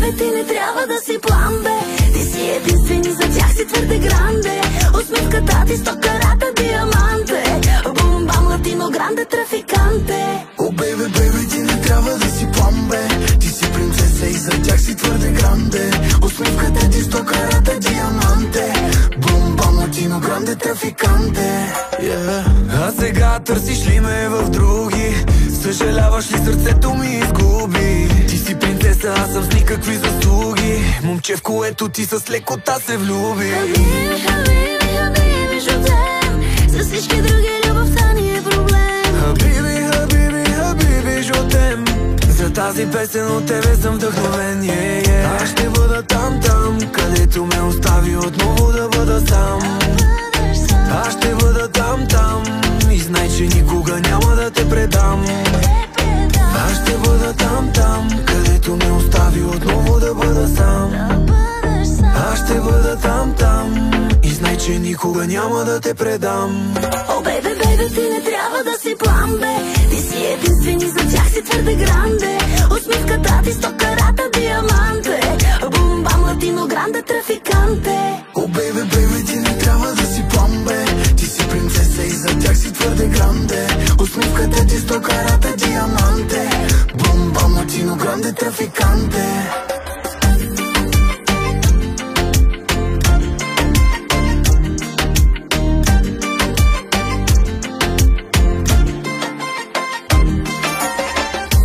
бебе, ти не трябва да си план, бе. Ти си единствени, за тях си твърде гранде. Усмивката ти 100 карата диаманте. Бум бам латино гранде трафиканте. О, бебе, бебе, ти не трябва да си план, бе. Ти си принцеса и за тях си твърде гранде. Усмивката ти 100 карата диаманте. Бум бам латино гранде трафиканте. А сега търсиш ли ме в други? Съжаляваш ли сърцето ми изгуби? Ти си принцеса, аз съм с никакви заслуги. Момче, в което ти с лекота се влюби. Хабиби, хабиби, хабиби, жотем. За всички други любовта ни е проблем. Хабиби, хабиби, хабиби, жотем. За тази песен от тебе съм вдъхновение. Аз ще бъда там, там, където ме остави отново да бъда сам. Аз ще бъда там, там и знай, че никога няма да те предам. Аз ще бъда там, там, където ме остави отново да бъда сам. Аз ще бъда там, там и знай, че никога няма да те предам. О, бебе, бебе, ти не трябва да си план, бе. Ти си единствени, за тях си твърде гранде. Усмивката ти 100 карата диаманте. Бум бам латино гранде трафиканте. О, бебе, бебе, ти не трябва да си план, бе. Ти си принцеса и за тях си твърде гранде. Усмивката ти 100 карата диаманте. Бум бам латино гранде трафиканте.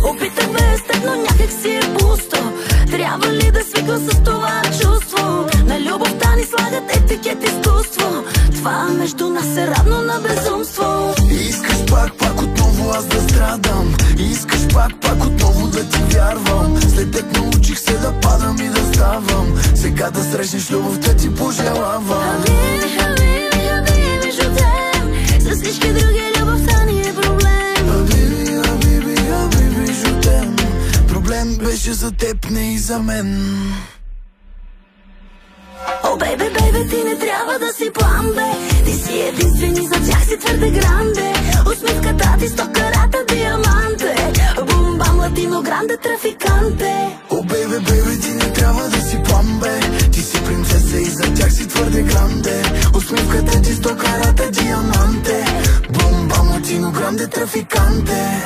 Опитах без теб, но някак си е пусто. Трябва ли да свиквам с това чувство? На любовта ни слагат етикет изкуство. Това между нас е равно на безумство. Искаш пак отново аз да страдам. Искаш пак отново да ти вярвам. След теб научих се да падам и да ставам. Сега да срещнеш любовта ти пожелавам. Хабиби, хабиби, хабиби, жотем. За всички други любовта ни е проблем. Хабиби, хабиби, хабиби, жотем. Проблем беше за теб, не и за мен. О, бебе, бебе, ти не трябва да си план, бе. Ти си единствени, за тях си твърде гранде. Усмивката ти 100 карата диаманте. Бум бам латино гранде трафиканте. О, бебе, бебе, ти не трябва да си план, бе. Ти си принцеса и за тях си твърде гранде. Усмивката ти 100 карата диаманте. Бум бам латино гранде трафиканте.